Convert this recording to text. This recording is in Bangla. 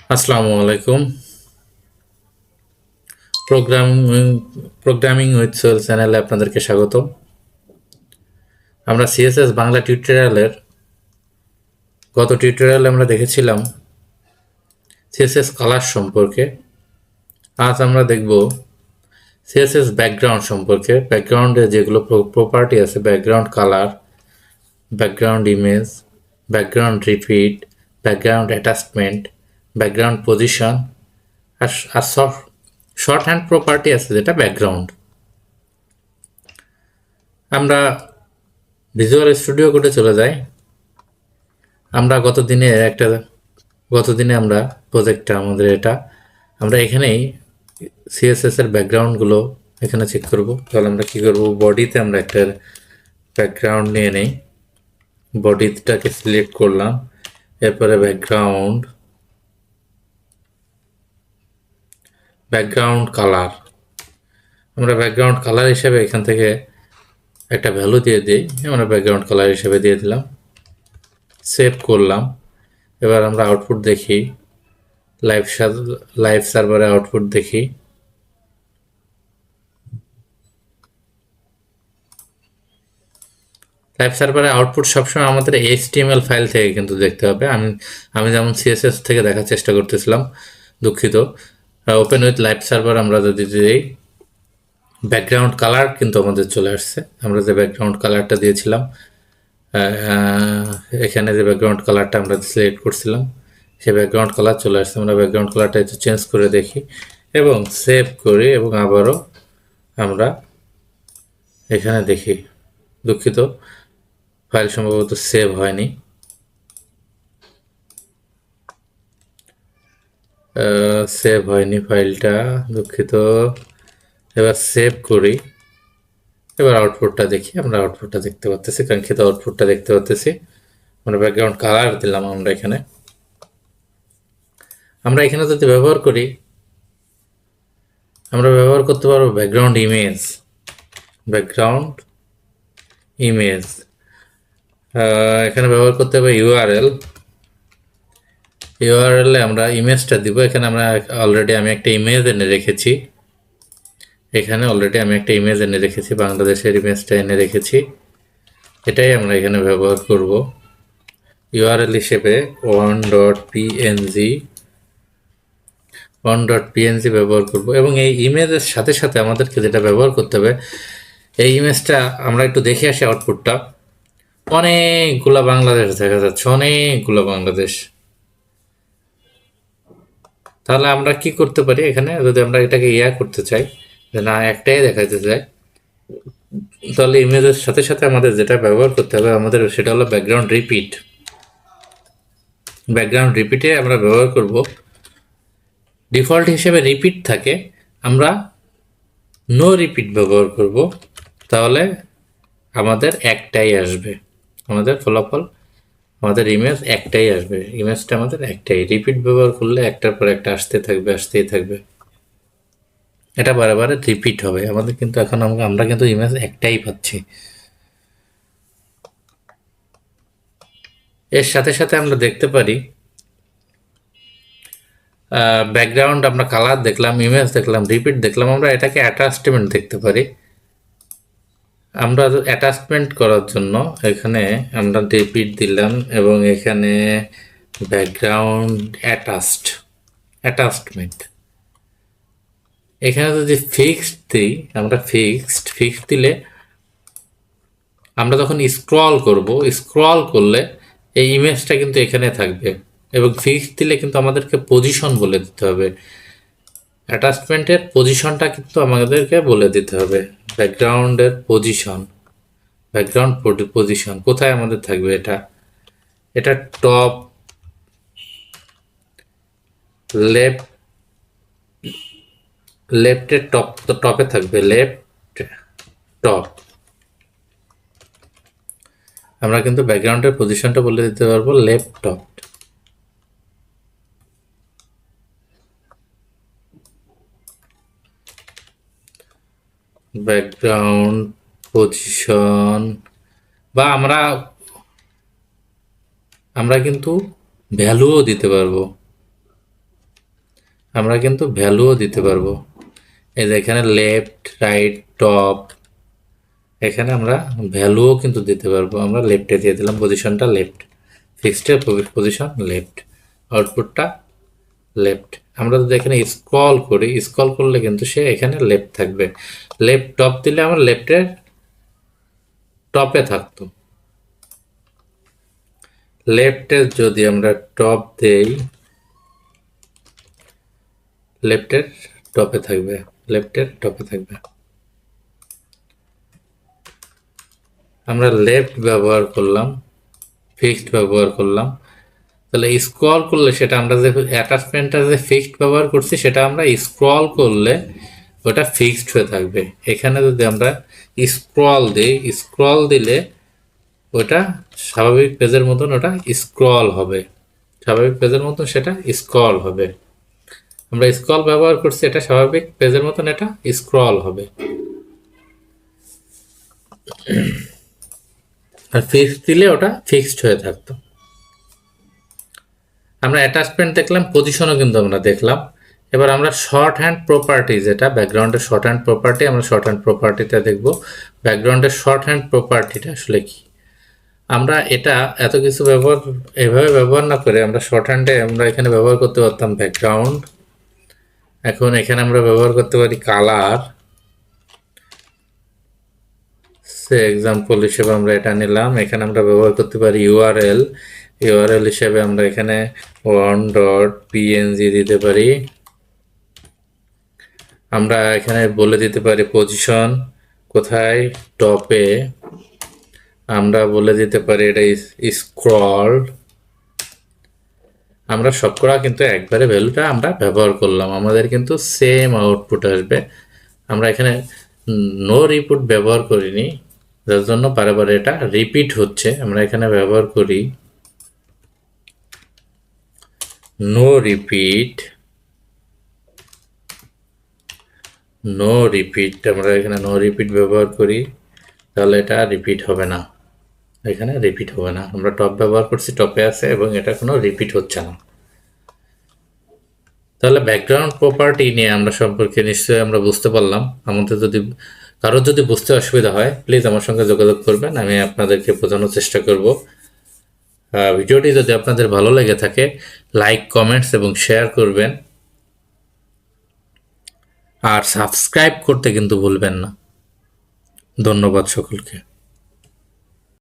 আসসালামু আলাইকুম। প্রোগ্রামিং প্রোগ্রামিং উইথ সোহেল চ্যানেলে আপনাদেরকে স্বাগত। আমরা সিএসএস বাংলা টিউটোরিয়ালের গত টিউটোরিয়ালে আমরা দেখেছিলাম সিএসএস কালার সম্পর্কে। আজ আমরা দেখব সিএসএস ব্যাকগ্রাউন্ড সম্পর্কে। ব্যাকগ্রাউন্ডে যেগুলো প্রপার্টি আছে, background colour, background image, background repeat, background attachment, background position, আর শর্ট হ্যান্ড প্রপার্টি আছে যেটা ব্যাকগ্রাউন্ড। আমরা ভিজুয়াল স্টুডিও কোডে চলে যাই। আমরা গতদিনে আমরা প্রজেক্টটা আমাদের এটা আমরা এখানেই সিএসএস এর ব্যাকগ্রাউন্ডগুলো এখানে চেক করব। তাহলে আমরা কি করব, বডিতে আমরা একটা ব্যাকগ্রাউন্ড নিয়ে নেই, বডিটাকে সিলেক্ট করলাম, এরপরে ব্যাকগ্রাউন্ড কালার, আমরা ব্যাকগ্রাউন্ড কালার হিসেবে এখান থেকে একটা ভ্যালু দিয়ে দিই। আমরা ব্যাকগ্রাউন্ড কালার হিসেবে দিয়ে দিলাম, সেভ করলাম। এবার আমরা আউটপুট দেখি, লাইভ সার্ভারে আউটপুট দেখি। লাইভ সার্ভারে আউটপুট সবসময় আমাদের HTML ফাইল থেকে কিন্তু দেখতে হবে। আমি যেমন CSS থেকে দেখার চেষ্টা করতেছিলাম, দুঃখিত। ওপেন উইথ লাইভ সার্ভার আমরা যদি দিই, ব্যাকগ্রাউন্ড কালার কিন্তু আমাদের চলে আসছে। আমরা যে ব্যাকগ্রাউন্ড কালারটা দিয়েছিলাম, এখানে যে ব্যাকগ্রাউন্ড কালারটা আমরা সিলেক্ট করছিলাম, সেই ব্যাকগ্রাউন্ড কালার চলে আসছে। আমরা ব্যাকগ্রাউন্ড কালারটা একটু চেঞ্জ করে দেখি এবং সেভ করি এবং আবারও আমরা এখানে দেখি। দুঃখিত, ফাইল সম্ভবত সেভ হয়নি। ফাইলটা, দুঃখিত। এবার সেভ করি, এবার আউটপুটটা দেখি। আমরা আউটপুটটা দেখতে পাচ্ছি, কাঙ্ক্ষিত আউটপুটটা দেখতে পাচ্ছি। আমরা ব্যাকগ্রাউন্ড কালার দিলাম। আমরা এখানে যদি ব্যবহার করি, আমরা ব্যবহার করতে পারবো ব্যাকগ্রাউন্ড ইমেজ। এখানে ব্যবহার করতে হবে ইউআরএল এ আমরা ইমেজটা দিব। এখানে আমি একটা ইমেজ এনে রেখেছি। বাংলাদেশের ইমেজটা এনে রেখেছি। এটাই আমরা এখানে ব্যবহার করব ইউআরএল হিসেবে। 1.png ব্যবহার করব এবং এই ইমেজের সাথে সাথে আমাদেরকে যেটা ব্যবহার করতে হবে, এই ইমেজটা আমরা একটু দেখে আসি আউটপুটটা। অনেকগুলা বাংলাদেশ দেখা যাচ্ছে, অনেকগুলো বাংলাদেশ। তাহলে আমরা কি করতে পারি, এখানে যদি আমরা এটাকে করতে চাই, যে না একটাই দেখাতে চাই, তাহলে ইমেজের সাথে সাথে আমাদের যেটা ব্যবহার করতে হবে সেটা হলো ব্যাকগ্রাউন্ড রিপিটে আমরা ব্যবহার করব। ডিফল্ট হিসেবে রিপিট থাকে, আমরা নো রিপিট ব্যবহার করব। তাহলে আমাদের একটাই আসবে, আমাদের ফলাফল, আমাদের ইমেজ একটাই আসবে। ইমেজটা আমাদের একটাই। রিপিট ব্যবহার করলে একটার পর একটা আসতেই থাকবে। এটা বারে রিপিট হবে আমাদের, কিন্তু এখন আমরা কিন্তু ইমেজ একটাই পাচ্ছি। এর সাথে সাথে আমরা দেখতে পারি ব্যাকগ্রাউন্ড, আমরা কালার দেখলাম, ইমেজ দেখলাম, রিপিট দেখলাম। আমরা এটাকে অ্যাটাচমেন্ট দেখতে পারি। আমরা অ্যাটাচমেন্ট করার জন্য এখানে আমরা রিপিট দিলাম এবং এখানে ব্যাকগ্রাউন্ড অ্যাটাচমেন্ট। এখানে যদি ফিক্সড দিই, আমরা ফিক্সড দিলে আমরা যখন স্ক্রল করলে এই ইমেজটা কিন্তু এখানে থাকবে। এবং ফিক্সড দিলে কিন্তু আমাদেরকে পজিশন বলে দিতে হবে, অ্যাটাচমেন্টের পজিশনটা কিন্তু আমাদেরকে বলে দিতে হবে। ব্যাকগ্রাউন্ড পজিশন কোথায় আমাদের থাকবে, এটা টপ, লেফটের টপে থাকবে, টপ। আমরা কিন্তু ব্যাকগ্রাউন্ডের পজিশনটা বলে দিতে পারবো টপ। ব্যাকগ্রাউন্ড পজিশন, বা আমরা কিন্তু ভ্যালুও দিতে পারবো। আমরা কিন্তু ভ্যালুও দিতে পারবো। এই যে এখানে লেফট, রাইট, টপ, এখানে আমরা ভ্যালুও কিন্তু দিতে পারবো। আমরা লেফটে দিয়ে দিলাম, পজিশনটা লেফট, ফিক্সডের পজিশন লেফট, আউটপুটটা লেফট। আমরা যদি এখানে স্ক্রল করি, স্ক্রল করলে কিন্তু সে এখানে লেফট থাকবে। লেফট টপ দিলে আমার লেফটের টপে থাকতো। লেফটের যদি আমরা টপ দেই, লেফটের টপে থাকবে, লেফটের টপে থাকবে। আমরা লেফট ব্যবহার করলাম, ফিক্সড ব্যবহার করলাম, তাহলে স্ক্রল করলে সেটা আমরা যে অ্যাটাচমেন্টটা যে ফিক্সড ব্যবহার করছি সেটা আমরা স্ক্রল করলে ওটা ফিক্সড হয়ে থাকবে। এখানে যদি আমরা স্ক্রল দিই, স্ক্রল দিলে ওটা স্বাভাবিক পেজের মতন ওটা স্ক্রল হবে, স্বাভাবিক পেজের মতন সেটা স্ক্রল হবে। আমরা স্ক্রল ব্যবহার করছি, এটা স্বাভাবিক পেজের মতন এটা স্ক্রল হবে। আর ফিক্সড দিলে ওটা ফিক্সড হয়ে থাকতো। আমরা অ্যাটাচমেন্ট দেখলাম, পজিশনও কিন্তু আমরা দেখলাম। এবার আমরা শর্ট হ্যান্ড প্রপার্টি, যেটা ব্যাকগ্রাউন্ডের শর্ট হ্যান্ড প্রপার্টি, আমরা শর্ট হ্যান্ড প্রপার্টিটা দেখব। ব্যাকগ্রাউন্ডের শর্ট হ্যান্ড প্রপার্টিটা আসলে কি? আমরা এটা এত কিছু এভাবে ব্যবহার না করে আমরা শর্ট হ্যান্ডে আমরা এখানে ব্যবহার করতে পারতাম ব্যাকগ্রাউন্ড। এখন এখানে আমরা ব্যবহার করতে পারি কালার। সে এক্সাম্পল হিসেবে আমরা এটা নিলাম। এখানে আমরা ব্যবহার করতে পারি ইউআরএল। ইউআরএল হিসেবে আমরা এখানে 1.png দিতে পারি। আমরা এখানে বলে দিতে পারি পজিশন কোথায়, টপে। আমরা বলে দিতে পারি এটা স্ক্রল। আমরা সবকটা কিন্তু একবারে ভ্যালুটা আমরা ব্যবহার করলাম, আমাদের কিন্তু সেম আউটপুট আসবে। আমরা এখানে নো রিপিট ব্যবহার করিনি, যার জন্য বারে বারে এটা রিপিট হচ্ছে। আমরা এখানে ব্যবহার করি নো রিপিট। নো রিপিট, আমরা এখানে নো রিপিট ব্যবহার করি, তাহলে এটা রিপিট হবে না, এখানে রিপিট হবে না। আমরা টপ ব্যবহার করছি, টপে আছে এবং এটা কোনো রিপিট হচ্ছে না। তাহলে ব্যাকগ্রাউন্ড প্রপার্টি নিয়ে আমরা সম্পর্কে নিশ্চয়ই আমরা বুঝতে পারলাম। আমাদের যদি কারোর যদি বুঝতে অসুবিধা হয় প্লিজ আমার সঙ্গে যোগাযোগ করবেন, আমি আপনাদেরকে বোঝানোর চেষ্টা করব। ভিডিওটি যদি আপনাদের ভালো লেগে থাকে লাইক, কমেন্টস এবং শেয়ার করবেন, আর সাবস্ক্রাইব করতে কিন্তু ভুলবেন না। ধন্যবাদ সকলকে।